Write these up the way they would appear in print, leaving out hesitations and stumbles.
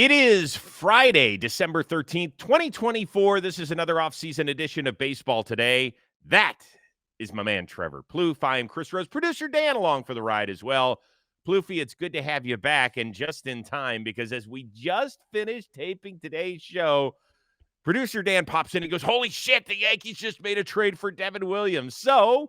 It is Friday, December 13th, 2024. This is another offseason edition of Baseball Today. That is my man, Trevor Plouffe. I am Chris Rose, producer Dan along for the ride as well. Plouffe, it's good to have you back, and just in time, because as we just finished taping today's show, producer Dan pops in and goes, holy shit, the Yankees just made a trade for Devin Williams. So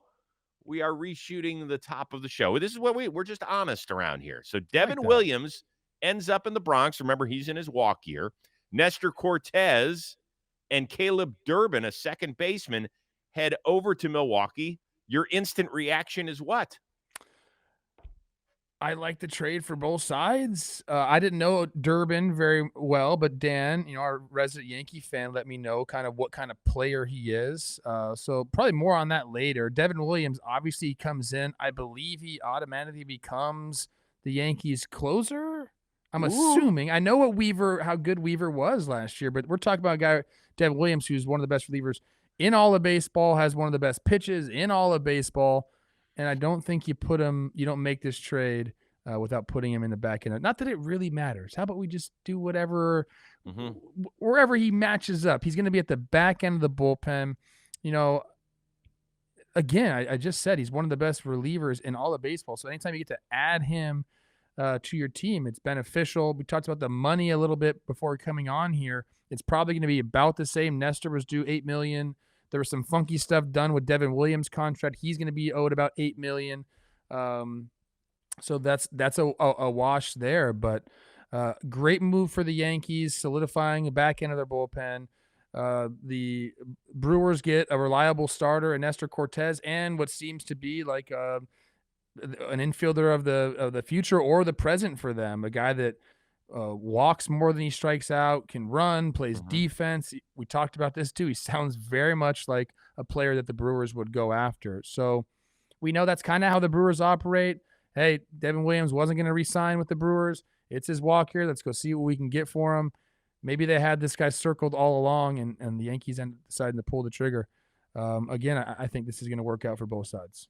we are reshooting the top of the show. This is what we're just honest around here. So Devin Williams ends up in the Bronx. Remember, he's in his walk year. Nestor Cortez and Caleb Durbin, a second baseman, head over to Milwaukee. Your instant reaction is what? I like the trade for both sides. I didn't know Durbin very well, but Dan, our resident Yankee fan, let me know kind of what kind of player he is. So probably more on that later. Devin Williams obviously comes in. I believe he automatically becomes the Yankees closer. I'm assuming. I know how good Weaver was last year, but we're talking about a guy, Devin Williams, who's one of the best relievers in all of baseball, has one of the best pitches in all of baseball. And I don't think you don't make this trade without putting him in the back end. Not that it really matters. How about we just do whatever, wherever he matches up. He's going to be at the back end of the bullpen. Again, I just said he's one of the best relievers in all of baseball. So anytime you get to add him to your team, it's beneficial. We talked about the money a little bit before coming on here. It's probably going to be about the same. Nestor was due $8 million. There was some funky stuff done with Devin Williams' contract. He's going to be owed about $8 million. So that's a wash there. But great move for the Yankees, solidifying the back end of their bullpen. The Brewers get a reliable starter, Nestor Cortez, and what seems to be like an infielder of the future or the present for them, a guy that walks more than he strikes out, can run, plays defense. We talked about this too. He sounds very much like a player that the Brewers would go after. So we know that's kind of how the Brewers operate. Hey, Devin Williams wasn't going to re-sign with the Brewers. It's his walk here. Let's go see what we can get for him. Maybe they had this guy circled all along, and the Yankees decided to pull the trigger. Again, I think this is going to work out for both sides.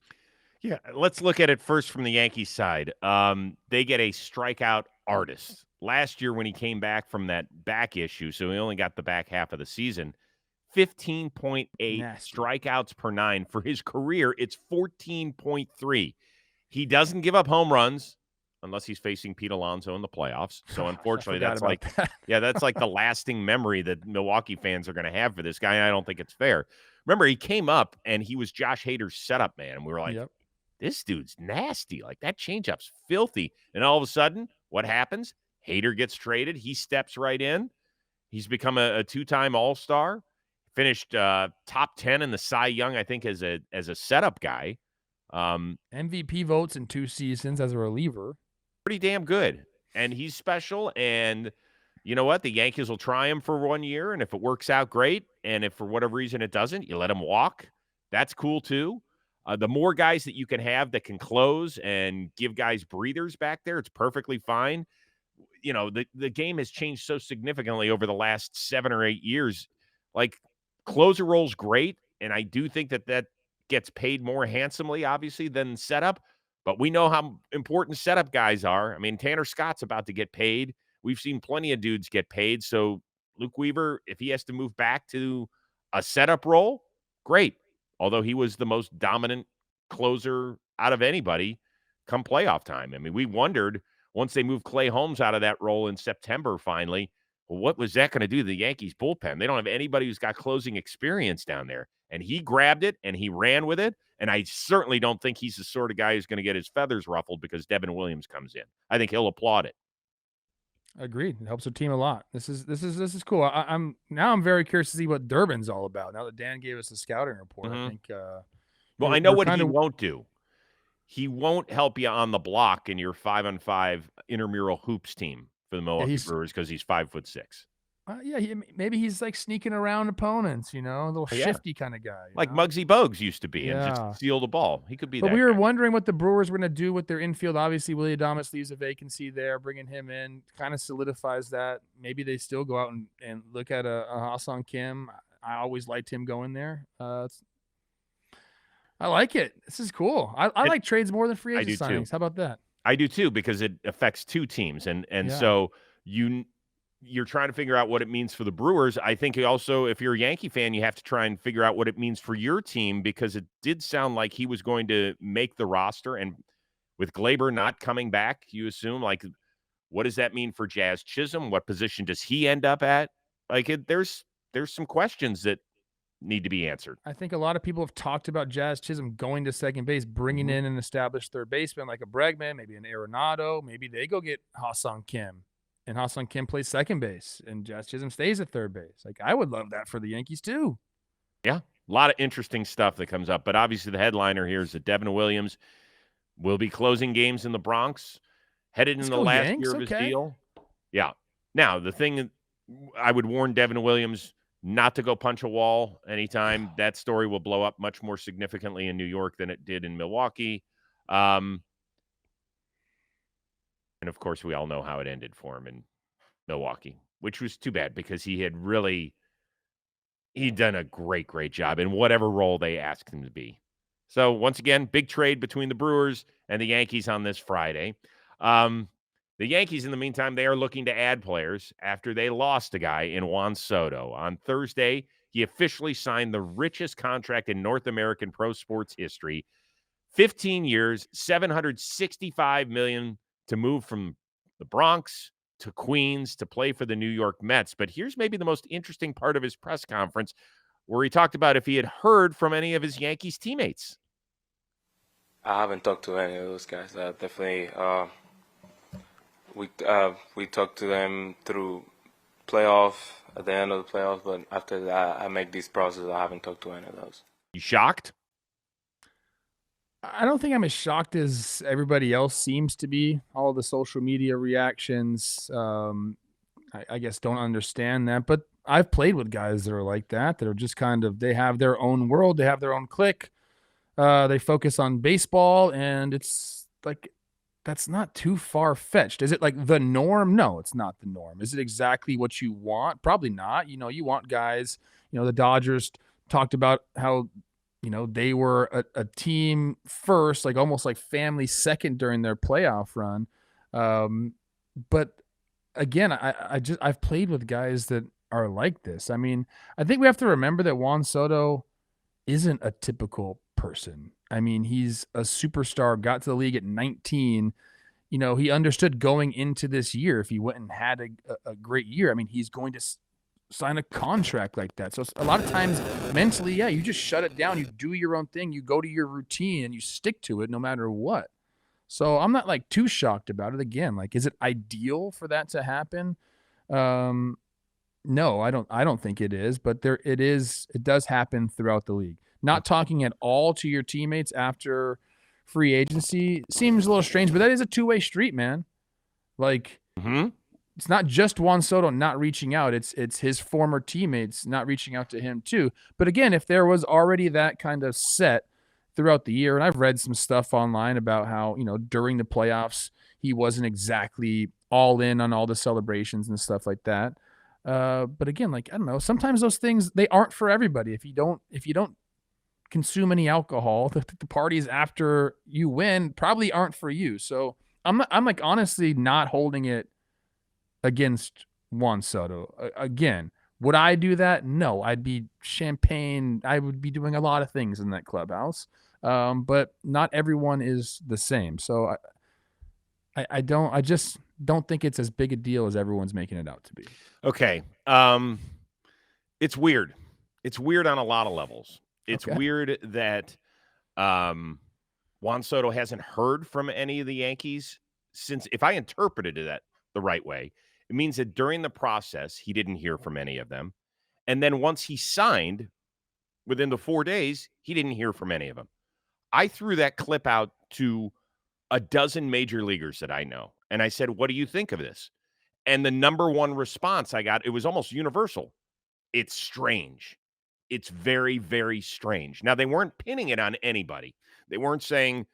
Yeah, let's look at it first from the Yankees side. They get a strikeout artist. Last year when he came back from that back issue, so he only got the back half of the season, 15.8 strikeouts per nine. For his career, it's 14.3. He doesn't give up home runs unless he's facing Pete Alonso in the playoffs. So unfortunately, that's like the lasting memory that Milwaukee fans are going to have for this guy. And I don't think it's fair. Remember, he came up and he was Josh Hader's setup man. And we were like, this dude's nasty. Like, that changeup's filthy. And all of a sudden, what happens? Hader gets traded. He steps right in. He's become a two-time All-Star. Finished top 10 in the Cy Young, I think, as a setup guy. MVP votes in 2 seasons as a reliever. Pretty damn good. And he's special. And you know what? The Yankees will try him for 1 year. And if it works out, great. And if for whatever reason it doesn't, you let him walk. That's cool, too. The more guys that you can have that can close and give guys breathers back there, it's perfectly fine. The game has changed so significantly over the last 7 or 8 years. Like, closer role's great, and I do think that gets paid more handsomely, obviously, than setup. But we know how important setup guys are. I mean, Tanner Scott's about to get paid. We've seen plenty of dudes get paid. So Luke Weaver, if he has to move back to a setup role, great. Although he was the most dominant closer out of anybody come playoff time. I mean, we wondered once they moved Clay Holmes out of that role in September finally, well, what was that going to do to the Yankees bullpen? They don't have anybody who's got closing experience down there. And he grabbed it and he ran with it. And I certainly don't think he's the sort of guy who's going to get his feathers ruffled because Devin Williams comes in. I think he'll applaud it. Agreed. It helps their team a lot. This is cool. I'm very curious to see what Durbin's all about. Now that Dan gave us a scouting report, I think. Well, I know what he won't do. He won't help you on the block in your 5-on-5 intramural hoops team for the Milwaukee Brewers because he's 5'6". Maybe he's like sneaking around opponents, a little shifty kind of guy. Like Muggsy Bogues used to be and just steal the ball. He could be that But we were wondering what the Brewers were going to do with their infield. Obviously, Willy Adames leaves a vacancy there. Bringing him in kind of solidifies that. Maybe they still go out and look at a Ha-Seong Kim. I always liked him going there. I like it. This is cool. I like trades more than free agent signings. How about that? I do too, because it affects two teams. And so you're trying to figure out what it means for the Brewers. I think also, if you're a Yankee fan, you have to try and figure out what it means for your team, because it did sound like he was going to make the roster. And with Glaber not coming back, you assume, like, what does that mean for Jazz Chisholm? What position does he end up at? Like, there's some questions that need to be answered. I think a lot of people have talked about Jazz Chisholm going to second base, bringing in an established third baseman like a Bregman, maybe an Arenado. Maybe they go get Ha-Seong Kim, and Ha-Seong Kim plays second base, and Jazz Chisholm stays at third base. Like, I would love that for the Yankees too. Yeah, a lot of interesting stuff that comes up. But obviously the headliner here is that Devin Williams will be closing games in the Bronx, headed in the last Yanks. year of his deal. Yeah. Now, the thing I would warn Devin Williams not to go punch a wall anytime. That story will blow up much more significantly in New York than it did in Milwaukee. And, of course, we all know how it ended for him in Milwaukee, which was too bad because he'd done a great job in whatever role they asked him to be. So, once again, big trade between the Brewers and the Yankees on this Friday. The Yankees, in the meantime, they are looking to add players after they lost a guy in Juan Soto. On Thursday, he officially signed the richest contract in North American pro sports history. 15 years, $765 million to move from the Bronx to Queens to play for the New York Mets. But here's maybe the most interesting part of his press conference, where he talked about if he had heard from any of his Yankees teammates. I haven't talked to any of those guys. Definitely, we talked to them through playoff, at the end of the playoffs, but after that, I make these processes. I haven't talked to any of those. You shocked? I don't think I'm as shocked as everybody else seems to be. All the social media reactions, I guess, don't understand that. But I've played with guys that are like that are just kind of, they have their own world, they have their own clique. They focus on baseball, and it's like, that's not too far-fetched. Is it like the norm? No, it's not the norm. Is it exactly what you want? Probably not. You want guys, the Dodgers talked about how, they were a team first, like almost like family second during their playoff run. But again, I've played with guys that are like this. I mean, I think we have to remember that Juan Soto isn't a typical person. I mean, he's a superstar, got to the league at 19. He understood going into this year, if he went and had a great year, I mean, he's going to sign a contract like that. So a lot of times mentally, yeah, you just shut it down. You do your own thing. You go to your routine and you stick to it no matter what. So I'm not like too shocked about it. Again, like, is it ideal for that to happen? No, I don't think it is, but it does happen throughout the league. Not talking at all to your teammates after free agency seems a little strange, but that is a two-way street, man. Like, It's not just Juan Soto not reaching out. It's his former teammates not reaching out to him too. But again, if there was already that kind of set throughout the year, and I've read some stuff online about how, during the playoffs, he wasn't exactly all in on all the celebrations and stuff like that. But again, like, I don't know, sometimes those things, they aren't for everybody. If you don't consume any alcohol, the parties after you win probably aren't for you. So I'm like honestly not holding it against Juan Soto. Again, would I do that? No, I'd be champagne. I would be doing a lot of things in that clubhouse. But not everyone is the same. So I just don't think it's as big a deal as everyone's making it out to be. Okay. It's weird. It's weird on a lot of levels. It's weird that Juan Soto hasn't heard from any of the Yankees since, if I interpreted that the right way, it means that during the process, he didn't hear from any of them. And then once he signed, within the 4 days, he didn't hear from any of them. I threw that clip out to a dozen major leaguers that I know. And I said, what do you think of this? And the number one response I got, it was almost universal. It's strange. It's very, very strange. Now, they weren't pinning it on anybody. They weren't saying,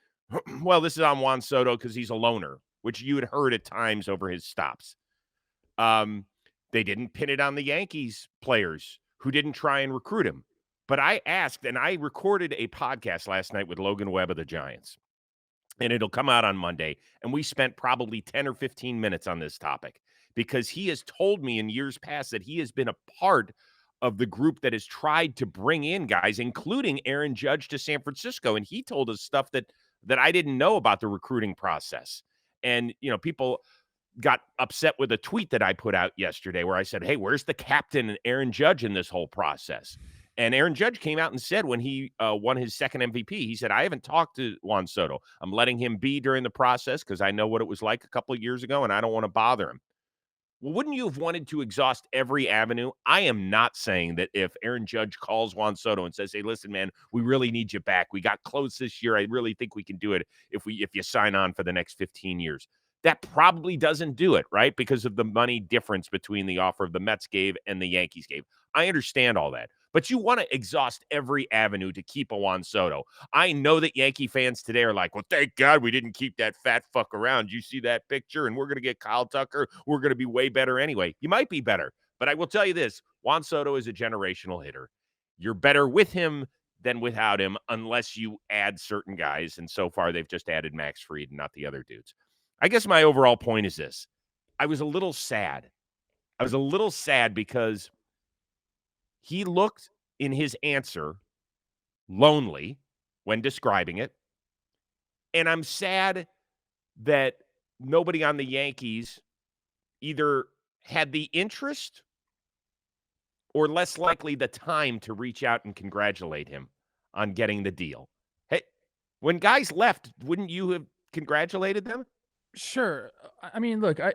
well, this is on Juan Soto because he's a loner, which you had heard at times over his stops. They didn't pin it on the Yankees players who didn't try and recruit him. But I asked, and I recorded a podcast last night with Logan Webb of the Giants, and it'll come out on Monday. And we spent probably 10 or 15 minutes on this topic because he has told me in years past that he has been a part of the group that has tried to bring in guys, including Aaron Judge to San Francisco. And he told us stuff that I didn't know about the recruiting process. And, people got upset with a tweet that I put out yesterday where I said, hey, where's the captain and Aaron Judge in this whole process? And Aaron Judge came out and said when he won his second MVP, he said, I haven't talked to Juan Soto. I'm letting him be during the process because I know what it was like a couple of years ago, and I don't want to bother him. Well, wouldn't you have wanted to exhaust every avenue? I am not saying that if Aaron Judge calls Juan Soto and says, hey, listen, man, we really need you back. We got close this year. I really think we can do it if you sign on for the next 15 years. That probably doesn't do it, right? Because of the money difference between the offer of the Mets gave and the Yankees gave. I understand all that. But you want to exhaust every avenue to keep a Juan Soto. I know that Yankee fans today are like, well, thank God we didn't keep that fat fuck around. You see that picture? And we're going to get Kyle Tucker. We're going to be way better anyway. You might be better. But I will tell you this, Juan Soto is a generational hitter. You're better with him than without him unless you add certain guys. And so far, they've just added Max Fried and not the other dudes. I guess my overall point is this. I was a little sad. Because he looked in his answer lonely when describing it. And I'm sad that nobody on the Yankees either had the interest or less likely the time to reach out and congratulate him on getting the deal. Hey, when guys left, wouldn't you have congratulated them? Sure. I mean, look, I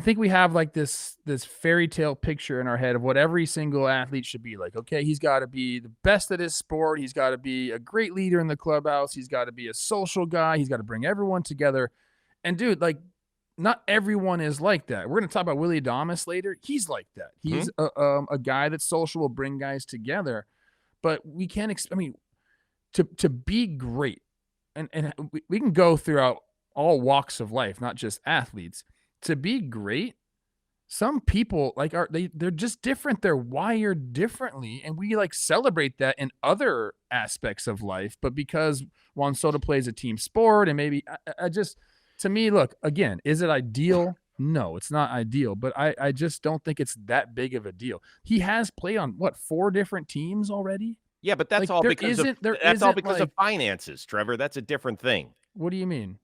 think we have like this fairy tale picture in our head of what every single athlete should be like. Okay, he's got to be the best at his sport. He's got to be a great leader in the clubhouse. He's got to be a social guy. He's got to bring everyone together. And dude, like, not everyone is like that. We're going to talk about Willy Adames later. He's like that. He's a guy that's social, will bring guys together. But we can't. To be great, and we can go throughout all walks of life, not just athletes. To be great, some people they're just different. They're wired differently, and we like celebrate that in other aspects of life. But because Juan Soto plays a team sport, and maybe I just, to me, look, again, is it ideal? No, it's not ideal. But I just don't think it's that big of a deal. He has played on 4 different teams already. Yeah, but that's all because of finances, Trevor. That's a different thing. What do you mean?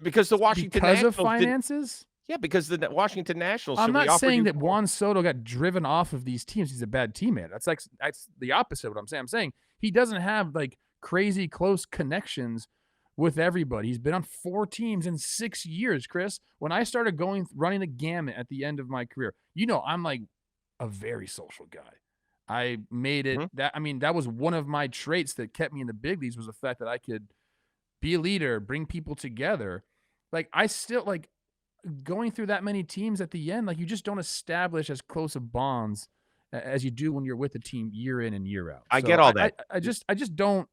Because the Washington Nationals of finances? Yeah, because the Washington Nationals. I'm not saying that Juan Soto got driven off of these teams. He's a bad teammate. That's the opposite of what I'm saying. I'm saying he doesn't have like crazy close connections with everybody. He's been on 4 teams in 6 years, Chris. When I started running the gamut at the end of my career, I'm like a very social guy. I made it that was one of my traits that kept me in the big leagues, was the fact that I could be a leader, bring people together. Like, I still like going through that many teams at the end. Like, you just don't establish as close of bonds as you do when you're with a team year in and year out. I get all that. I just don't.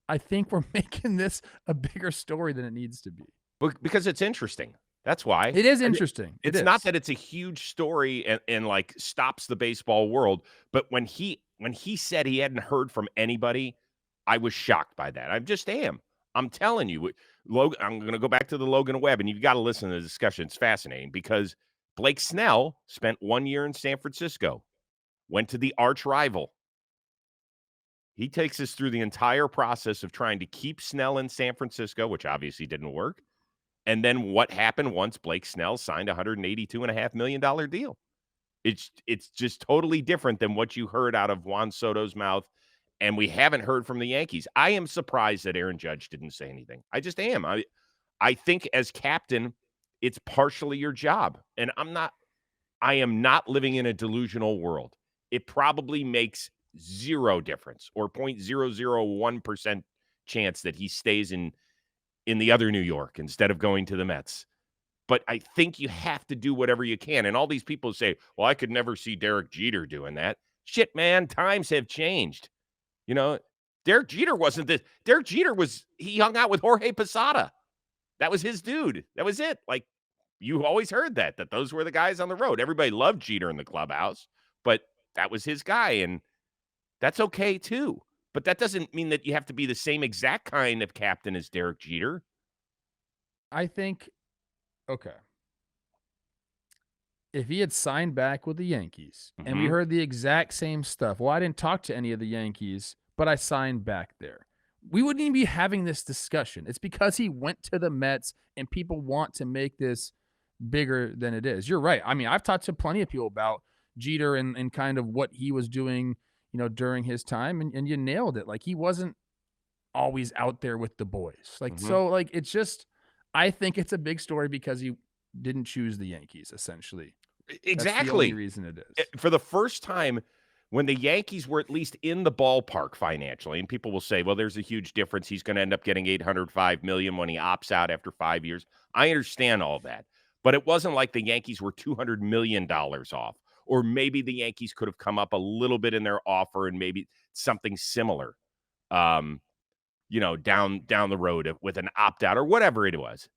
I think we're making this a bigger story than it needs to be. Because it's interesting. That's why. It is interesting. It's not that it's a huge story and like stops the baseball world, but when he said he hadn't heard from anybody, I was shocked by that. I just am. I'm telling you, Logan, I'm going to go back to the Logan Webb, and you've got to listen to the discussion. It's fascinating because Blake Snell spent 1 year in San Francisco, went to the arch rival. He takes us through the entire process of trying to keep Snell in San Francisco, which obviously didn't work. And then what happened once Blake Snell signed a $182.5 million deal? It's just totally different than what you heard out of Juan Soto's mouth. And we haven't heard from the Yankees. I am surprised that Aaron Judge didn't say anything. I just am. I think as captain, it's partially your job. And I am not living in a delusional world. It probably makes zero difference or 0.001% chance that he stays in the other New York instead of going to the Mets. But I think you have to do whatever you can. And all these people say, well, I could never see Derek Jeter doing that. Shit, man, times have changed. Derek Jeter wasn't this. Derek Jeter he hung out with Jorge Posada. That was his dude. That was it. Like, you always heard that those were the guys on the road. Everybody loved Jeter in the clubhouse, but that was his guy. And that's okay too. But that doesn't mean that you have to be the same exact kind of captain as Derek Jeter. I think, okay, if he had signed back with the Yankees and we Mhm. heard the exact same stuff, well, I didn't talk to any of the Yankees, but I signed back there. We wouldn't even be having this discussion. It's because he went to the Mets and people want to make this bigger than it is. You're right. I mean, I've talked to plenty of people about Jeter and kind of what he was doing, during his time, and you nailed it. Like, he wasn't always out there with the boys. Like, Mhm. so, like, it's just, I think it's a big story because he didn't choose the Yankees, essentially. That's the only Exactly. reason it is. For the first time, when the Yankees were at least in the ballpark financially, and people will say, well, there's a huge difference. He's going to end up getting $805 million when he opts out after 5 years. I understand all that. But it wasn't like the Yankees were $200 million off. Or maybe the Yankees could have come up a little bit in their offer and maybe something similar, down the road with an opt-out or whatever it was.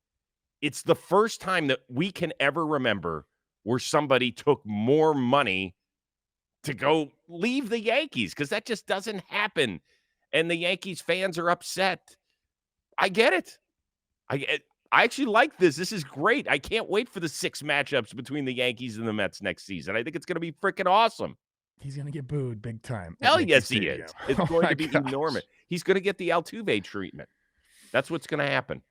It's the first time that we can ever remember where somebody took more money to go leave the Yankees, because that just doesn't happen. And the Yankees fans are upset. I get it. I actually like this. This is great. I can't wait for the 6 matchups between the Yankees and the Mets next season. I think it's going to be freaking awesome. He's going to get booed big time. Hell yes, he is. It's Oh going my to be gosh. enormous. He's going to get the Altuve treatment. That's what's going to happen.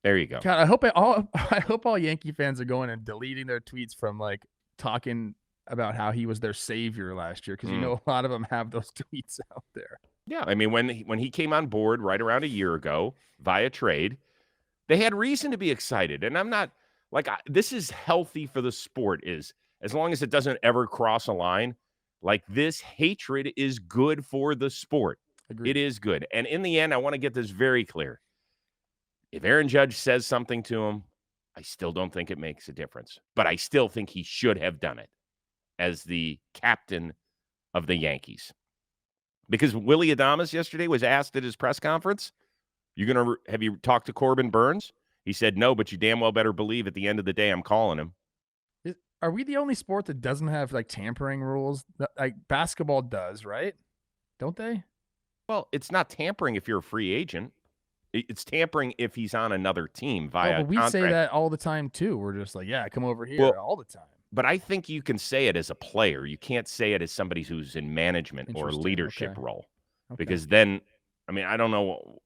There you go. God, I hope all Yankee fans are going and deleting their tweets from like talking about how he was their savior last year, because a lot of them have those tweets out there. Yeah, I mean, when he came on board right around a year ago via trade, they had reason to be excited. And I'm not like this is healthy for the sport, is as long as it doesn't ever cross a line. Like, this hatred is good for the sport. Agreed. It is good. And in the end, I want to get this very clear. If Aaron Judge says something to him, I still don't think it makes a difference. But I still think he should have done it as the captain of the Yankees. Because Willy Adames yesterday was asked at his press conference, have you talked to Corbin Burns? He said, no, but you damn well better believe at the end of the day I'm calling him. Are we the only sport that doesn't have like tampering rules? Like, basketball does, right? Don't they? Well, it's not tampering if you're a free agent. It's tampering if he's on another team via but we contract. say that all the time too. We're just like, yeah, come over here all the time. But I think you can say it as a player. You can't say it as somebody who's in management or a leadership role. Okay. Because then, I mean, I don't know.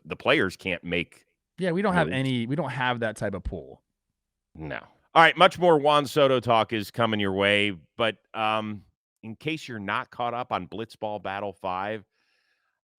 The players can't make. Yeah, we don't have that type of pull. No. All right, much more Juan Soto talk is coming your way. But in case you're not caught up on Blitzball Battle 5,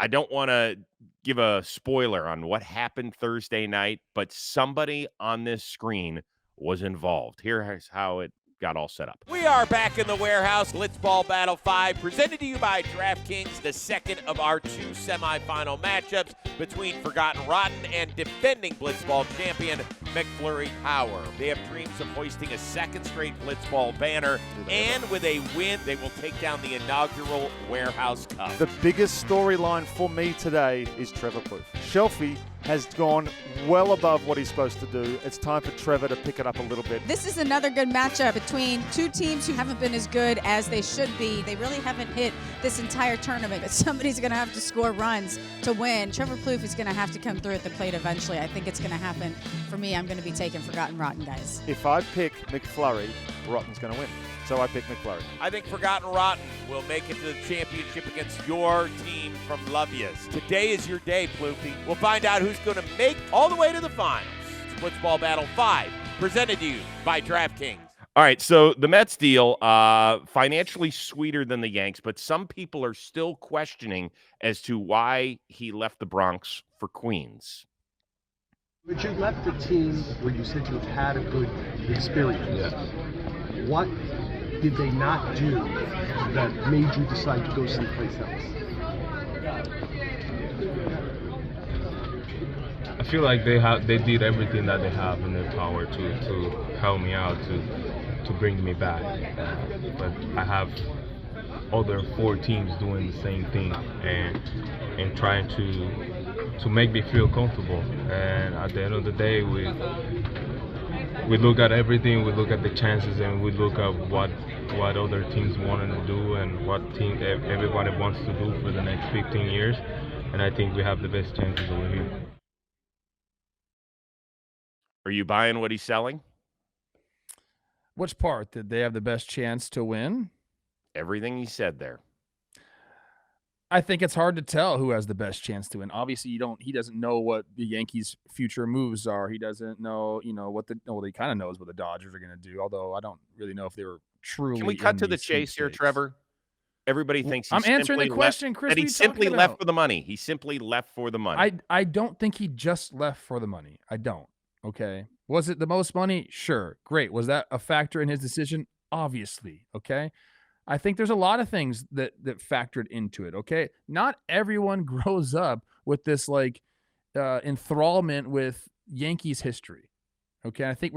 I don't want to give a spoiler on what happened Thursday night, but somebody on this screen was involved. Here's how it got all set up. We are back in the warehouse. Blitzball Battle 5, presented to you by DraftKings, the second of our 2 semifinal matchups between Forgotten Rotten and defending Blitzball champion McFlurry Power. They have dreams of hoisting a second straight Blitzball banner, and with a win, they will take down the inaugural Warehouse Cup. The biggest storyline for me today is Trevor Plouffe. Shelfie has gone well above what he's supposed to do. It's time for Trevor to pick it up a little bit. This is another good matchup between two teams who haven't been as good as they should be. They really haven't hit this entire tournament, but somebody's going to have to score runs to win. Trevor Plouffe is going to have to come through at the plate eventually. I think it's going to happen. For me, I'm going to be taking Forgotten Rotten, guys. If I pick McFlurry, Rotten's going to win. So I pick McFlurry. I think Forgotten Rotten will make it to the championship against your team from Love Yas. Today is your day, Plouffe. We'll find out who's going to make all the way to the finals. It's Blitzball Battle 5, presented to you by DraftKings. All right, so the Mets deal, financially sweeter than the Yanks, but some people are still questioning as to why he left the Bronx for Queens. But you left the team where you said you've had a good experience. What did they not do that made you decide to go someplace else? I feel like they did everything that they have in their power to help me out, to bring me back. But I have other 4 teams doing the same thing and trying to make me feel comfortable. And at the end of the day, we look at everything, we look at the chances, and we look at what other teams want to do and what team everybody wants to do for the next 15 years. And I think we have the best chances over here. Are you buying what he's selling? Which part? Did they have the best chance to win? Everything he said there. I think it's hard to tell who has the best chance to win. Obviously, he doesn't know what the Yankees' future moves are. He doesn't know, he kind of knows what the Dodgers are going to do, although I don't really know if they were truly. Can we cut to the chase here, Trevor? Everybody thinks I'm answering the question, Chris. That he simply left for the money. He simply left for the money. I don't think he just left for the money. I don't. Okay. Was it the most money? Sure. Great. Was that a factor in his decision? Obviously. Okay. I think there's a lot of things that factored into it, okay? Not everyone grows up with this, enthrallment with Yankees history, okay? I think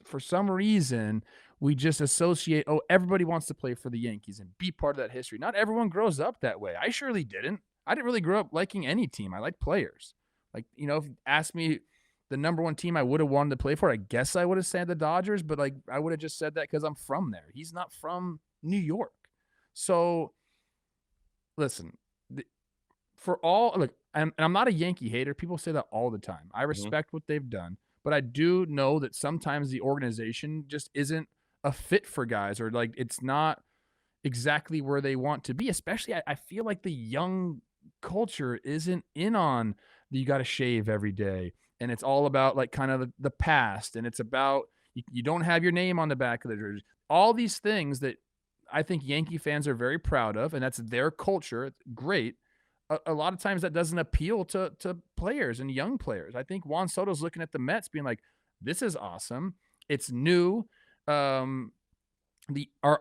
for some reason, we just associate, everybody wants to play for the Yankees and be part of that history. Not everyone grows up that way. I surely didn't. I didn't really grow up liking any team. I like players. If you asked me the number one team I would have wanted to play for, I guess I would have said the Dodgers, but I would have just said that because I'm from there. He's not from New York. So listen, and I'm not a Yankee hater. People say that all the time. I respect what they've done, but I do know that sometimes the organization just isn't a fit for guys, or it's not exactly where they want to be. Especially, I feel like the young culture isn't in on that you got to shave every day. And it's all about kind of the past. And it's about, you don't have your name on the back of the jersey. All these things that I think Yankee fans are very proud of, and that's their culture. It's great. A lot of times that doesn't appeal to players and young players. I think Juan Soto's looking at the Mets being like, this is awesome. It's new. Our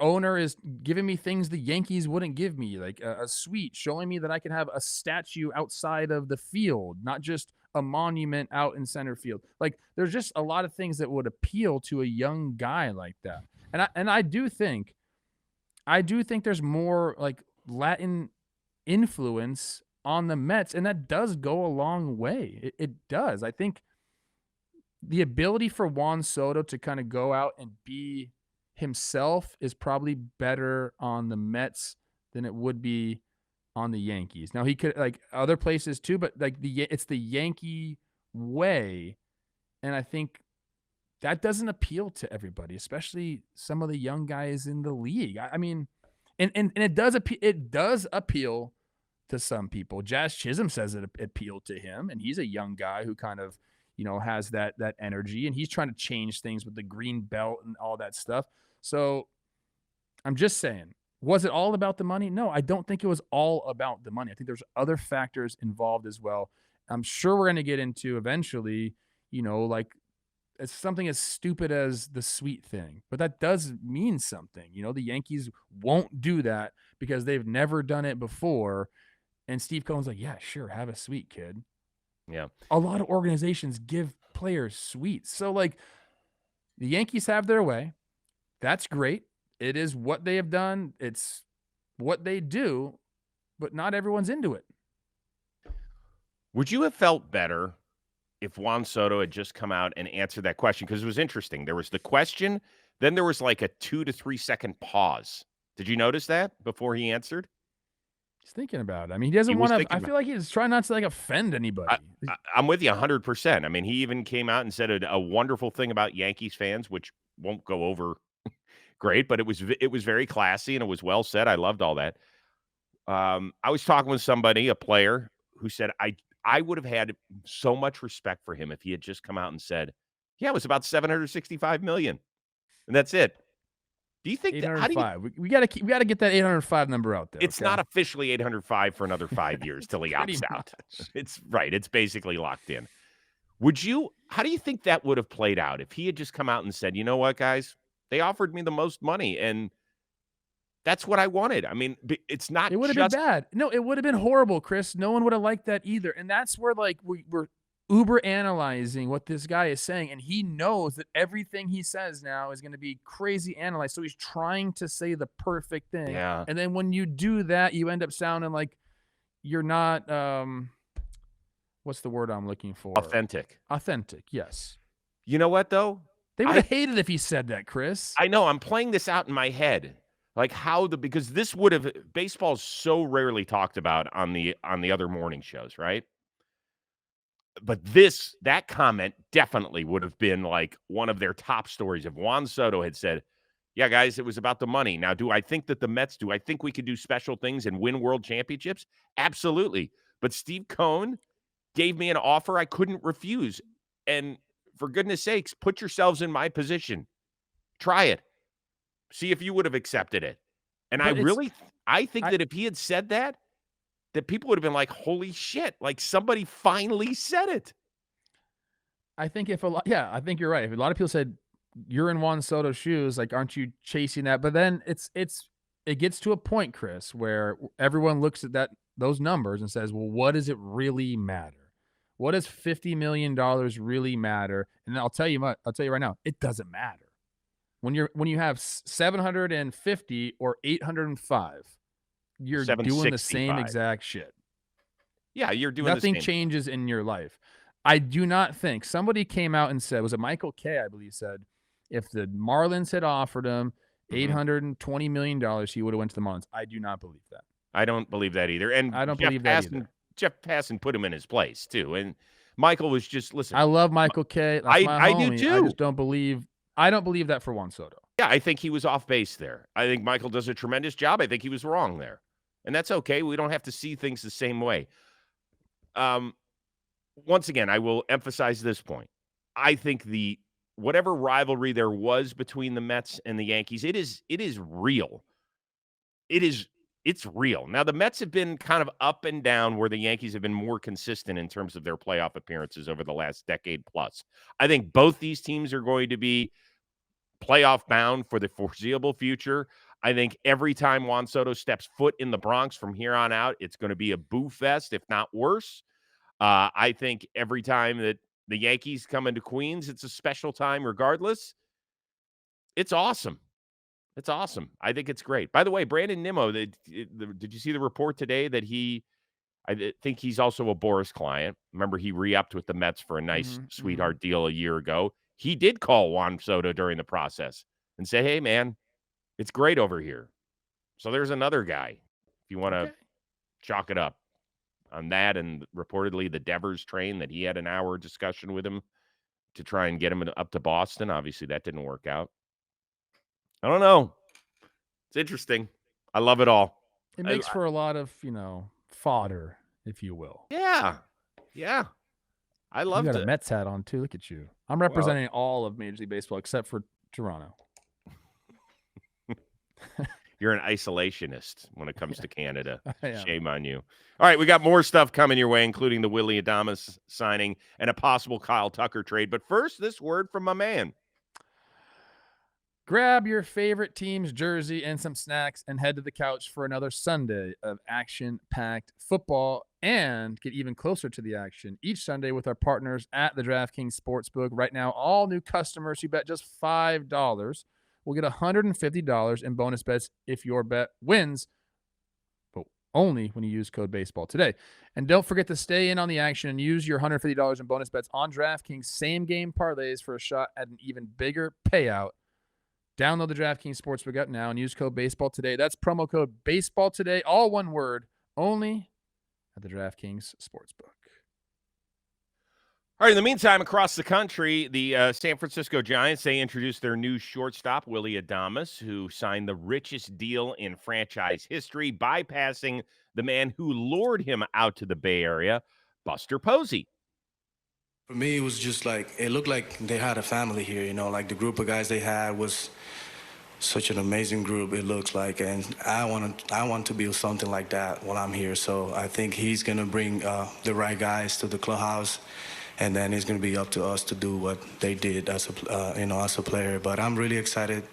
owner is giving me things the Yankees wouldn't give me, like a suite, showing me that I can have a statue outside of the field, not just a monument out in center field. There's just a lot of things that would appeal to a young guy like that. And I do think there's more Latin influence on the Mets, and that does go a long way. It does. I think the ability for Juan Soto to kind of go out and be himself is probably better on the Mets than it would be on the Yankees. Now he could other places too, but it's the Yankee way, and I think that doesn't appeal to everybody, especially some of the young guys in the league. I mean, and it does appeal to some people. Jazz Chisholm says it appealed to him, and he's a young guy who kind of has that energy, and he's trying to change things with the green belt and all that stuff. So I'm just saying, was it all about the money? No, I don't think it was all about the money. I think there's other factors involved as well. I'm sure we're going to get into eventually, it's something as stupid as the suite thing, but that does mean something. The Yankees won't do that because they've never done it before. And Steve Cohen's like, yeah, sure, have a suite, kid. Yeah. A lot of organizations give players suites. So the Yankees have their way. That's great. It is what they have done. It's what they do, but not everyone's into it. Would you have felt better if Juan Soto had just come out and answered that question? Because it was interesting. There was the question, then there was a 2 to 3 second pause. Did you notice that before he answered? He's thinking about it. I mean, he doesn't want to. I feel like he's trying not to offend anybody. I'm with you 100%. I mean, he even came out and said a wonderful thing about Yankees fans, which won't go over great, but it was very classy and it was well said. I loved all that. I was talking with somebody, a player, who said I would have had so much respect for him if he had just come out and said, "Yeah, it was about $765 million, and that's it." Do you think 805? We got to get that 805 number out there. It's not officially 805 for another 5 years till he opts out. It's right. It's basically locked in. How do you think that would have played out if he had just come out and said, "You know what, guys? They offered me the most money, and that's what I wanted." I mean, it's not. It would have been bad. No, it would have been horrible, Chris. No one would have liked that either. And that's where we're uber analyzing what this guy is saying, and he knows that everything he says now is going to be crazy analyzed. So he's trying to say the perfect thing. Yeah. And then when you do that, you end up sounding like you're not. What's the word I'm looking for? Authentic. Authentic. Yes. You know what though? They would have hated if he said that, Chris. I know. I'm playing this out in my head. Because this would have, baseball's so rarely talked about on the other morning shows, right? But that comment definitely would have been like one of their top stories if Juan Soto had said, yeah, guys, it was about the money. Now, do I think we could do special things and win world championships? Absolutely. But Steve Cohen gave me an offer I couldn't refuse. And for goodness sakes, put yourselves in my position. Try it. See if you would have accepted it. And I think that if he had said that people would have been like, holy shit, like somebody finally said it. I think I think you're right. If a lot of people said, you're in Juan Soto's shoes, like, aren't you chasing that? But then it gets to a point, Chris, where everyone looks at those numbers and says, well, what does it really matter? What does $50 million really matter? And I'll tell you right now, it doesn't matter. When you have 750 or 805, you're doing the same exact shit. Yeah, you're doing nothing the same. Changes in your life. I do not think somebody came out and said, was it Michael Kay, I believe, said if the Marlins had offered him $820 million, he would have went to the Marlins. I do not believe that. I don't believe that either. And I don't believe that either. Jeff Passan put him in his place too. And Michael was just, listen. I love Michael Kay. That's my homie. I do too. I don't believe that for Juan Soto. Yeah, I think he was off base there. I think Michael does a tremendous job. I think he was wrong there. And that's okay. We don't have to see things the same way. Once again, I will emphasize this point. I think whatever rivalry there was between the Mets and the Yankees, it is real. It's real. Now, the Mets have been kind of up and down where the Yankees have been more consistent in terms of their playoff appearances over the last decade plus. I think both these teams are going to be playoff bound for the foreseeable future. I think every time Juan Soto steps foot in the Bronx from here on out, it's going to be a boo fest, if not worse. I think every time that the Yankees come into Queens, it's a special time regardless. It's awesome. It's awesome. I think it's great. By the way, Brandon Nimmo, did you see the report today that I think he's also a Boris client. Remember, he re-upped with the Mets for a nice sweetheart deal a year ago. He did call Juan Soto during the process and say, hey, man, it's great over here. So there's another guy, if you want to chalk it up on that. And reportedly the Devers train that he had an hour discussion with him to try and get him up to Boston. Obviously, that didn't work out. I don't know. It's interesting. I love it all. It makes for a lot of, fodder, if you will. Yeah. Yeah. I love it. You got a Mets hat on, too. Look at you. I'm representing all of Major League Baseball except for Toronto. You're an isolationist when it comes to Canada. Shame on you. All right, we got more stuff coming your way, including the Willy Adames signing and a possible Kyle Tucker trade. But first, this word from my man. Grab your favorite team's jersey and some snacks and head to the couch for another Sunday of action-packed football and get even closer to the action each Sunday with our partners at the DraftKings Sportsbook. Right now, all new customers who bet just $5 will get $150 in bonus bets if your bet wins, but only when you use code BASEBALL today. And don't forget to stay in on the action and use your $150 in bonus bets on DraftKings same-game parlays for a shot at an even bigger payout. Download the DraftKings Sportsbook app now and use code BASEBALL today. That's promo code BASEBALL today, all one word, only at the DraftKings Sportsbook. All right, in the meantime, across the country, the San Francisco Giants, they introduced their new shortstop, Willy Adames, who signed the richest deal in franchise history, bypassing the man who lured him out to the Bay Area, Buster Posey. For me, it was just it looked like they had a family here, the group of guys they had was such an amazing group, it looks like, and I want to build something like that while I'm here. So I think he's going to bring the right guys to the clubhouse, and then it's going to be up to us to do what they did as a player. But I'm really excited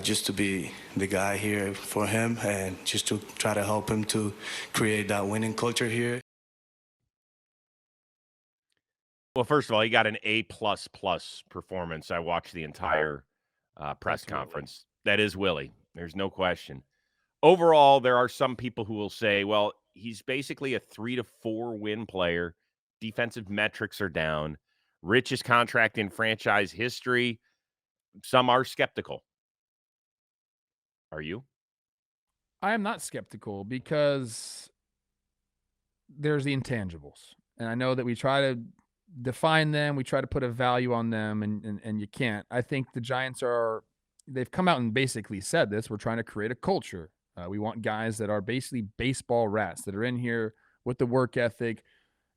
just to be the guy here for him and just to try to help him to create that winning culture here. Well, first of all, he got an A++ performance. I watched the entire press conference. That is Willy. There's no question. Overall, there are some people who will say, well, he's basically a 3 to 4 win player. Defensive metrics are down. Richest contract in franchise history. Some are skeptical. Are you? I am not skeptical because there's the intangibles. And I know that we try to define them. We try to put a value on them, and you can't. I think the Giants they've come out and basically said this. We're trying to create a culture. We want guys that are basically baseball rats that are in here with the work ethic,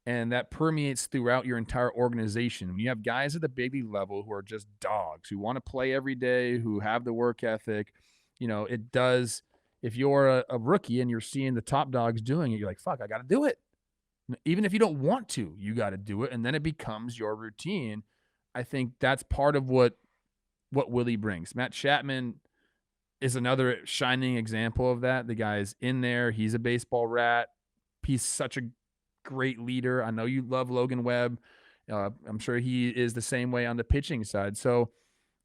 and that permeates throughout your entire organization. When you have guys at the big league level who are just dogs, who want to play every day, who have the work ethic, it does. If you're a rookie and you're seeing the top dogs doing it, you're like, fuck, I got to do it. Even if you don't want to, you got to do it, and then it becomes your routine. I think that's part of what Willy brings. Matt Chapman is another shining example of that. The guy is in there. He's a baseball rat. He's such a great leader. I know you love Logan Webb. I'm sure he is the same way on the pitching side. So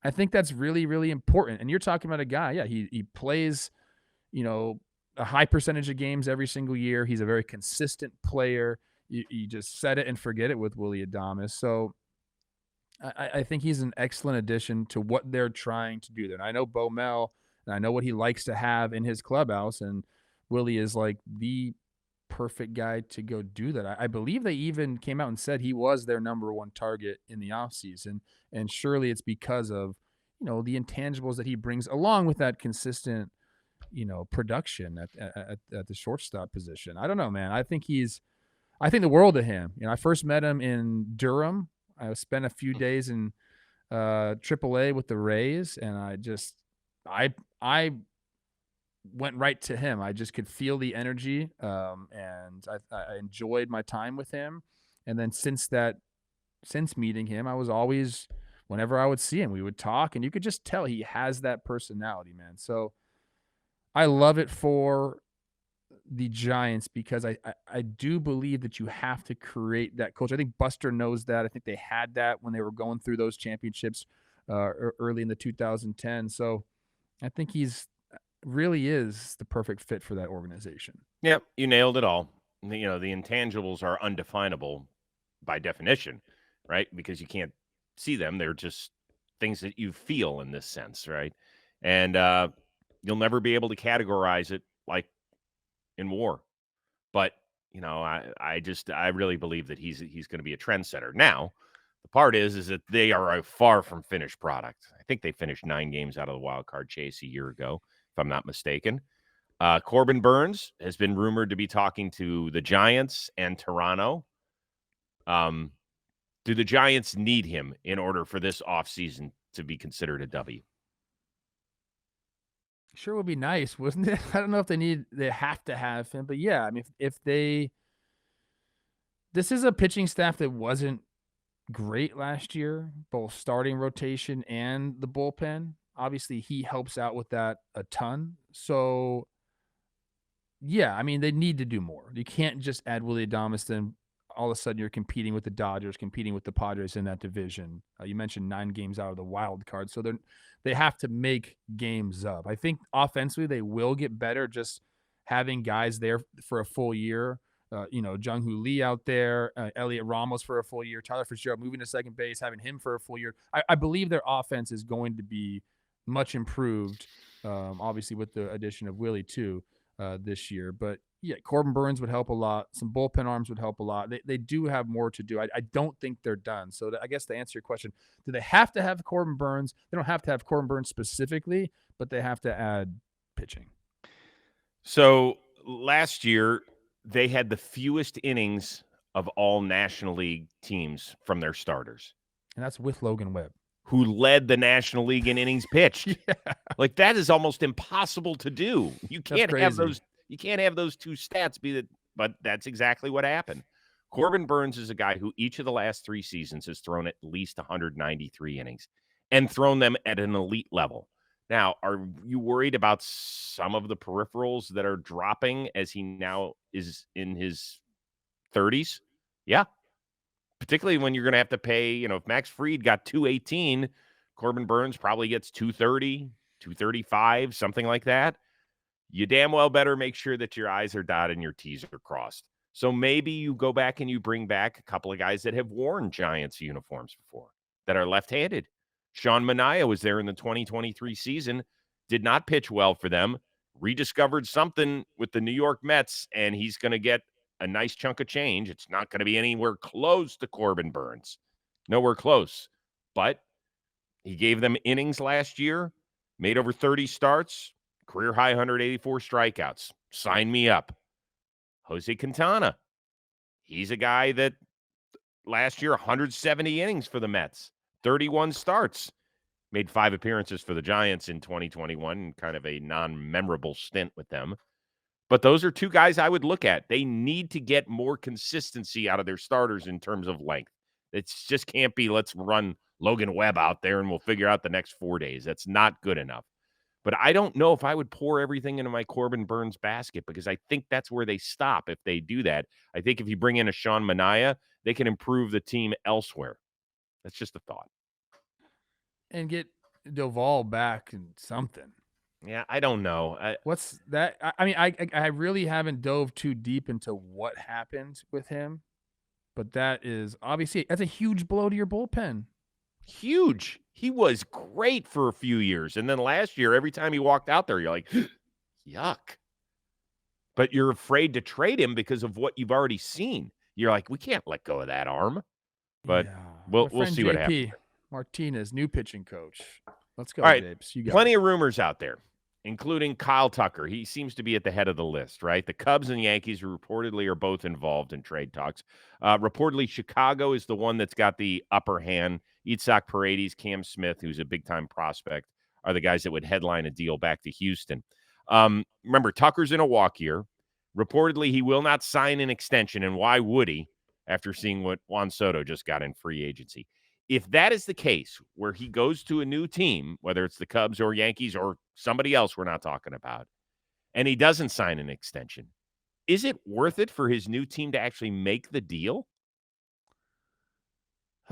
I think that's really, really important. And you're talking about a guy, he plays, a high percentage of games every single year. He's a very consistent player. You just set it and forget it with Willy Adames. So I think he's an excellent addition to what they're trying to do there. And I know Bo Mel, and I know what he likes to have in his clubhouse, and Willy is like the perfect guy to go do that. I believe they even came out and said he was their number one target in the offseason, and surely it's because of, the intangibles that he brings along with that consistent, production at the shortstop position. I don't know, man. I think the world of him. I first met him in Durham. I spent a few days in AAA with the Rays, and I went right to him. I just could feel the energy, and I enjoyed my time with him. And then since meeting him, I was always, whenever I would see him, we would talk, and you could just tell he has that personality, man. So I love it for the Giants because I do believe that you have to create that culture. I think Buster knows that. I think they had that when they were going through those championships early in the 2010. So I think he's really is the perfect fit for that organization. Yep, you nailed it all. The intangibles are undefinable by definition, right? Because you can't see them. They're just things that you feel in this sense, right? And you'll never be able to categorize it like in war. But, I really believe that he's going to be a trendsetter. Now, the part is that they are a far from finished product. I think they finished 9 games out of the wild card chase a year ago, if I'm not mistaken. Corbin Burns has been rumored to be talking to the Giants and Toronto. Do the Giants need him in order for this offseason to be considered a W? Sure would be nice, wouldn't it? I don't know if they have to have him, but yeah, I mean, this is a pitching staff that wasn't great last year, both starting rotation and the bullpen. Obviously, he helps out with that a ton. So, yeah, I mean, they need to do more. You can't just add Willy Adames, then all of a sudden you're competing with the Dodgers, competing with the Padres in that division. You mentioned 9 games out of the wild card. So they have to make games up. I think offensively they will get better just having guys there for a full year. Jung-Hoo Lee out there, Elliot Ramos for a full year, Tyler Fitzgerald moving to second base, having him for a full year. I believe their offense is going to be much improved, obviously with the addition of Willy too this year. But yeah, Corbin Burns would help a lot. Some bullpen arms would help a lot. They do have more to do. I don't think they're done. So I guess to answer your question, do they have to have Corbin Burns? They don't have to have Corbin Burns specifically, but they have to add pitching. So last year, they had the fewest innings of all National League teams from their starters. And that's with Logan Webb, who led the National League in innings pitched. Yeah. Like, that is almost impossible to do. You can't have those. You can't have those two stats be that, but that's exactly what happened. Corbin Burns is a guy who each of the last 3 seasons has thrown at least 193 innings and thrown them at an elite level. Now, are you worried about some of the peripherals that are dropping as he now is in his 30s? Yeah. Particularly when you're going to have to pay, if Max Fried got 218, Corbin Burns probably gets 230, 235, something like that. You damn well better make sure that your I's are dotted and your T's are crossed. So maybe you go back and you bring back a couple of guys that have worn Giants uniforms before that are left-handed. Sean Manaea was there in the 2023 season, did not pitch well for them, rediscovered something with the New York Mets, and he's going to get a nice chunk of change. It's not going to be anywhere close to Corbin Burns. Nowhere close. But he gave them innings last year, made over 30 starts, career high 184 strikeouts. Sign me up. Jose Quintana. He's a guy that last year, 170 innings for the Mets, 31 starts, made 5 appearances for the Giants in 2021, kind of a non-memorable stint with them. But those are 2 guys I would look at. They need to get more consistency out of their starters in terms of length. It just can't be, let's run Logan Webb out there and we'll figure out the next 4 days. That's not good enough. But I don't know if I would pour everything into my Corbin Burns basket, because I think that's where they stop if they do that. I think if you bring in a Sean Manaea, they can improve the team elsewhere. That's just a thought. And get Doval back and something. Yeah, I don't know. What's that? I mean, I really haven't dove too deep into what happened with him, but that is obviously, that's a huge blow to your bullpen. Huge. He was great for a few years. And then last year, every time he walked out there, you're like, yuck. But you're afraid to trade him because of what you've already seen. You're like, we can't let go of that arm. But Yeah. we'll see what happens. Martinez, new pitching coach. Let's go, All right. Japes. You got Plenty of rumors out there, including Kyle Tucker. He seems to be at the head of the list, right? The Cubs and Yankees reportedly are both involved in trade talks. Reportedly, Chicago is the one that's got the upper hand. Itzhak Paredes, Cam Smith, who's a big-time prospect, are the guys that would headline a deal back to Houston. Remember, Tucker's in a walk year. Reportedly, he will not sign an extension, and why would he after seeing what Juan Soto just got in free agency? If that is the case, where he goes to a new team, whether it's the Cubs or Yankees or somebody else we're not talking about, and he doesn't sign an extension, is it worth it for his new team to actually make the deal?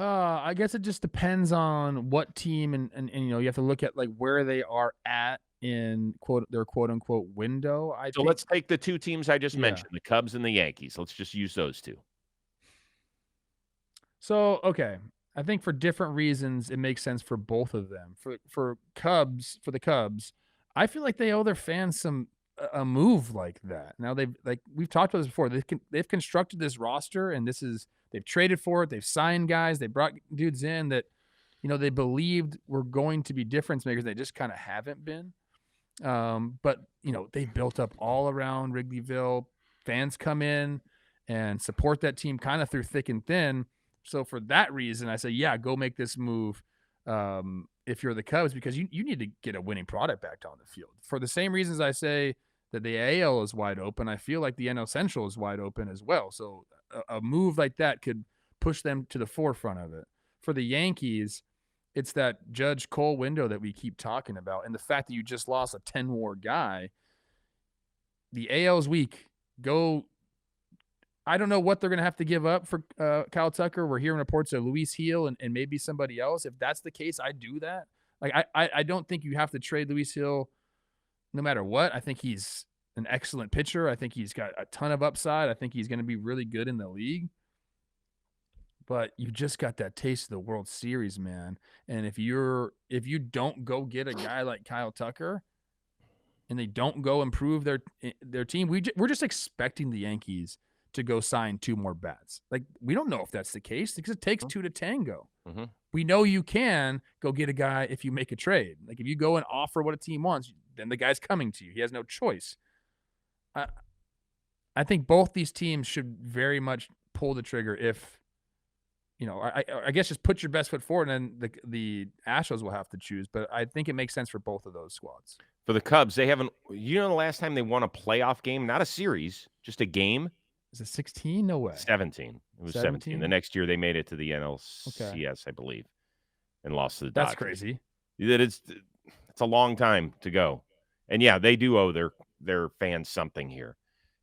I guess it just depends on what team, and you know, you have to look at like where they are at in their quote unquote window. So let's take the 2 teams I just Yeah. mentioned, the Cubs and the Yankees. Let's just use those 2. So, okay. I think for different reasons, it makes sense for both of them. For the Cubs, I feel like they owe their fans a move like that. Now we've talked about this before. They've constructed this roster, and they've traded for it. They've signed guys. They brought dudes in that, you know, they believed were going to be difference makers. They just kind of haven't been. But you know, they built up all around Wrigleyville. Fans come in and support that team kind of through thick and thin. So for that reason, I say, yeah, go make this move if you're the Cubs, because you need to get a winning product back on the field. For the same reasons I say that the AL is wide open, I feel like the NL Central is wide open as well. So a move like that could push them to the forefront of it. For the Yankees, it's that Judge Cole window that we keep talking about, and the fact that you just lost a 10-war guy. The AL is weak. I don't know what they're going to have to give up for Kyle Tucker. We're hearing reports of Luis Gil and maybe somebody else. If that's the case, I do that. Like I don't think you have to trade Luis Gil no matter what. I think he's an excellent pitcher. I think he's got a ton of upside. I think he's going to be really good in the league. But you just got that taste of the World Series, man. And if you don't go get a guy like Kyle Tucker and they don't go improve their team, we're just expecting the Yankees to go sign 2 more bats. Like, we don't know if that's the case because it takes 2 to tango. Mm-hmm. We know you can go get a guy if you make a trade. Like, if you go and offer what a team wants, then the guy's coming to you. He has no choice. I think both these teams should very much pull the trigger if, you know, I guess just put your best foot forward, and then the Astros will have to choose. But I think it makes sense for both of those squads. For the Cubs, they haven't – you know the last time they won a playoff game? Not a series, just a game? Is it 16? No way. 17. It was 17. The next year they made it to the NLCS, I believe, and lost to the Dodgers. That's crazy. It's a long time to go. And, yeah, they do owe their fans something here.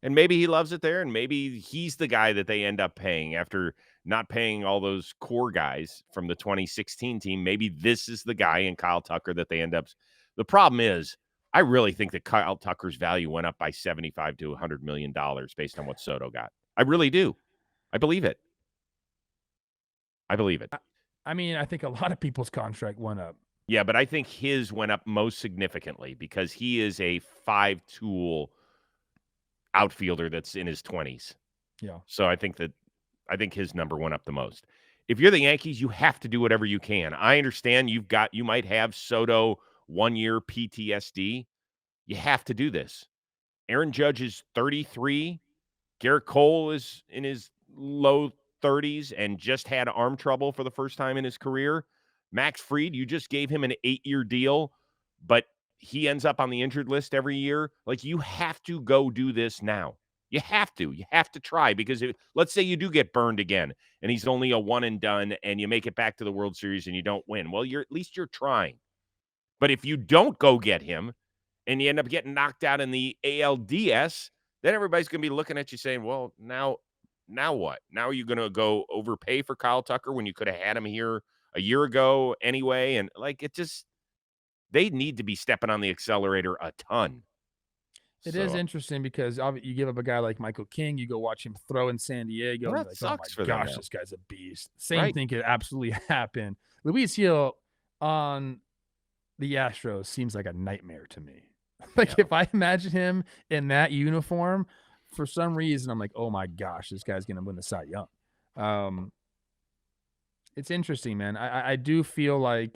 And maybe he loves it there, and maybe he's the guy that they end up paying after not paying all those core guys from the 2016 team. Maybe this is the guy in Kyle Tucker that they end up – the problem is – I really think that Kyle Tucker's value went up by $75 to $100 million based on what Soto got. I really do. I believe it. I mean, I think a lot of people's contract went up. Yeah, but I think his went up most significantly because he is a 5-tool outfielder that's in his 20s. Yeah. So I think his number went up the most. If you're the Yankees, you have to do whatever you can. I understand you might have Soto 1-year PTSD. You have to do this. Aaron Judge is 33. Garrett Cole is in his low 30s and just had arm trouble for the first time in his career. Max Fried, you just gave him an 8-year deal, but he ends up on the injured list every year. Like, you have to go do this now. You have to. You have to try, because let's say you do get burned again and he's only a one and done and you make it back to the World Series and you don't win. Well, at least you're trying. But if you don't go get him and you end up getting knocked out in the ALDS, then everybody's going to be looking at you saying, well, now what? Now are you going to go overpay for Kyle Tucker when you could have had him here a year ago anyway? And they need to be stepping on the accelerator a ton. It is interesting because you give up a guy like Michael King, you go watch him throw in San Diego. Well, and that like, sucks oh for my them gosh, now. this guy's a beast. Same thing could absolutely happen. Luis Gil on the Astros seems like a nightmare to me. If I imagine him in that uniform, for some reason, I'm like, oh my gosh, this guy's going to win the Cy Young. It's interesting, man. I do feel like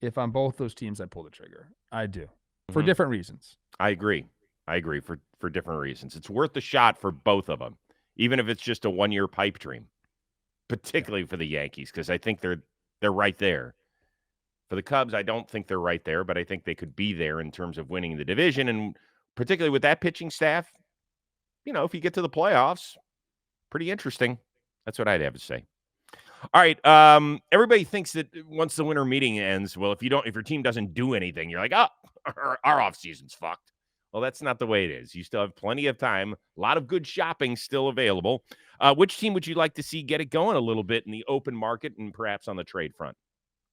if I'm both those teams, I pull the trigger. I do. For different reasons. I agree for different reasons. It's worth the shot for both of them, even if it's just a 1-year pipe dream, particularly for the Yankees, because I think they're right there. For the Cubs, I don't think they're right there, but I think they could be there in terms of winning the division, and particularly with that pitching staff, if you get to the playoffs, pretty interesting. That's what I'd have to say. All right. Everybody thinks that once the winter meeting ends, well, if your team doesn't do anything, you're like, oh, our offseason's fucked. Well, that's not the way it is. You still have plenty of time. A lot of good shopping still available. Which team would you like to see get it going a little bit in the open market and perhaps on the trade front?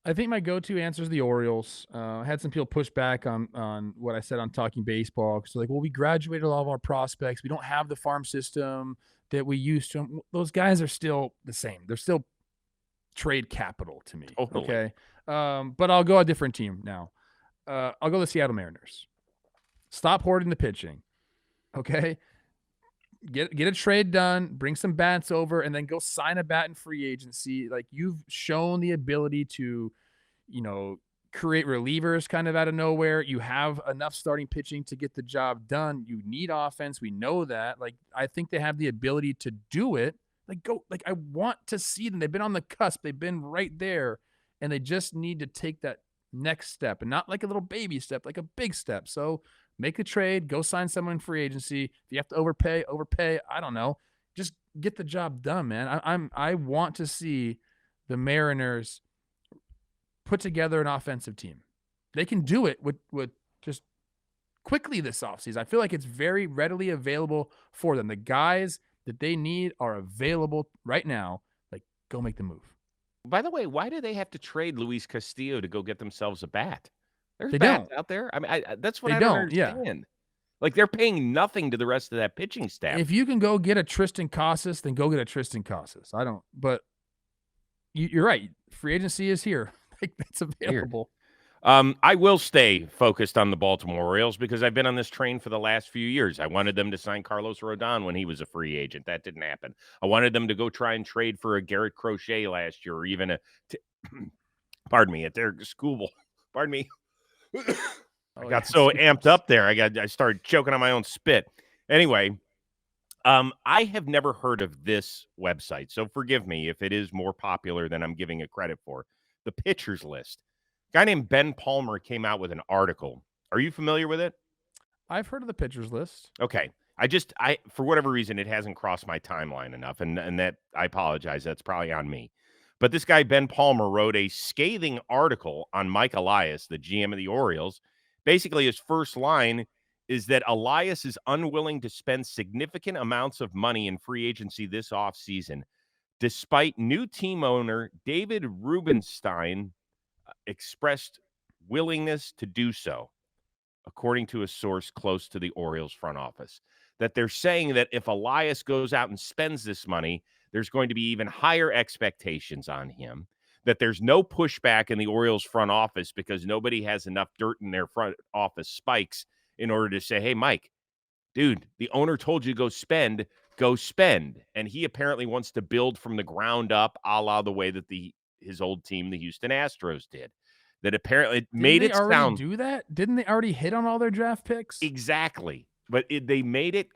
I think my go-to answer is the Orioles. I had some people push back on what I said on Talking Baseball, because they're like, well, we graduated all of our prospects. We don't have the farm system that we used to. Those guys are still the same. They're still trade capital to me. Totally. Okay. But I'll go a different team now. I'll go the Seattle Mariners. Stop hoarding the pitching. Okay. Get a trade done, bring some bats over, and then go sign a bat in free agency. Like, you've shown the ability to, create relievers kind of out of nowhere. You have enough starting pitching to get the job done. You need offense. We know that. Like, I think they have the ability to do it. I want to see them. They've been on the cusp. They've been right there, and they just need to take that next step, and not like a little baby step, like a big step. So make a trade, go sign someone in free agency. If you have to overpay. I don't know. Just get the job done, man. I want to see the Mariners put together an offensive team. They can do it with just quickly this offseason. I feel like it's very readily available for them. The guys that they need are available right now. Like, go make the move. By the way, why do they have to trade Luis Castillo to go get themselves a bat? There's They bats don't. out there. I mean, that's what They I don't don't, yeah. understand. Like, they're paying nothing to the rest of that pitching staff. If you can go get a Tristan Casas, then go get a Tristan Casas. But you're right. Free agency is here. Like, that's available. I will stay focused on the Baltimore Orioles because I've been on this train for the last few years. I wanted them to sign Carlos Rodon when he was a free agent. That didn't happen. I wanted them to go try and trade for a Garrett Crochet last year, or even pardon me, at their school. Pardon me. I got so amped up there. I started choking on my own spit. Anyway, I have never heard of this website, so forgive me if it is more popular than I'm giving it credit for. The Pitchers List. A guy named Ben Palmer came out with an article. Are you familiar with it? I've heard of the Pitchers List. Okay. I for whatever reason, it hasn't crossed my timeline enough, and that I apologize. That's probably on me. But this guy, Ben Palmer, wrote a scathing article on Mike Elias, the GM of the Orioles. Basically, his first line is that Elias is unwilling to spend significant amounts of money in free agency this offseason, despite new team owner David Rubenstein expressed willingness to do so, according to a source close to the Orioles front office. That they're saying that if Elias goes out and spends this money, there's going to be even higher expectations on him, that there's no pushback in the Orioles front office because nobody has enough dirt in their front office spikes in order to say, hey, Mike, dude, the owner told you to go spend go spend. And he apparently wants to build from the ground up, a la the way that his old team, the Houston Astros, did. That apparently made it sound. Do that? Didn't they already hit on all their draft picks? Exactly. But they made it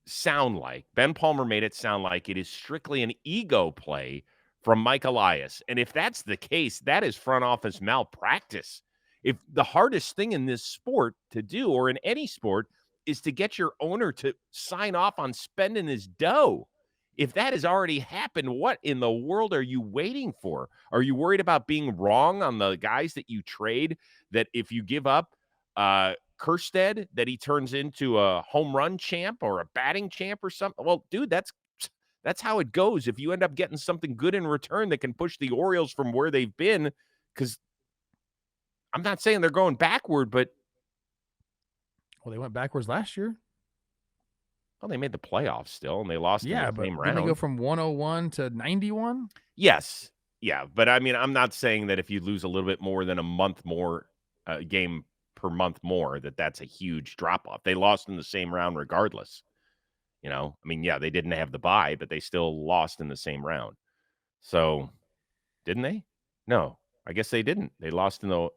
sound like, Ben Palmer made it sound like it is strictly an ego play from Mike Elias. And if that's the case, that is front office malpractice. If the hardest thing in this sport to do, or in any sport, is to get your owner to sign off on spending his dough. If that has already happened, what in the world are you waiting for? Are you worried about being wrong on the guys that you trade, that if you give up Kerstead, that he turns into a home run champ or a batting champ or something? Well, dude, that's how it goes. If you end up getting something good in return that can push the Orioles from where they've been, because I'm not saying they're going backward, but well, they went backwards last year. Well, they made the playoffs still, and they lost in the same round. Didn't they go from 101 to 91? Yes. Yeah, but I mean, I'm not saying that if you lose a little bit more than a month more, game per month more, that's a huge drop-off. They lost in the same round regardless. You know, I mean, yeah, they didn't have the bye, but they still lost in the same round. So, didn't they? No, I guess they didn't. They lost in the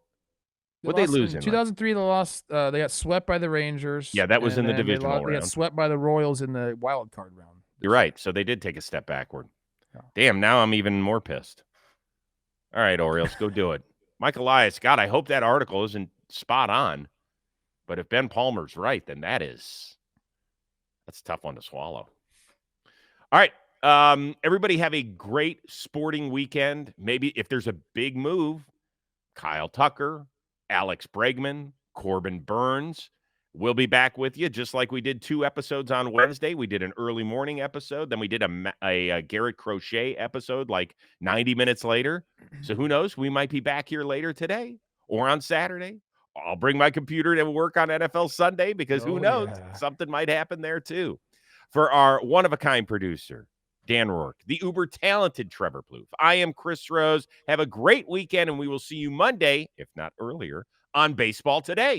what they lose in 2003. They lost. They got swept by the Rangers. Yeah, that was in the divisional round. They got swept by the Royals in the wild card round. You're right. So they did take a step backward. Yeah. Damn, now I'm even more pissed. All right, Orioles, go do it. Mike Elias, God, I hope that article isn't spot on. But if Ben Palmer's right, then that's a tough one to swallow. All right. Everybody have a great sporting weekend. Maybe if there's a big move, Kyle Tucker, Alex Bregman, Corbin Burns. We'll be back with you, just like we did 2 episodes on Wednesday. We did an early morning episode. Then we did a Garrett Crochet episode like 90 minutes later. So who knows? We might be back here later today or on Saturday. I'll bring my computer to work on NFL Sunday because who knows? Yeah. Something might happen there too. For our one-of-a-kind producer, Dan Rourke, the uber-talented Trevor Plouffe, I am Chris Rose. Have a great weekend, and we will see you Monday, if not earlier, on Baseball Today.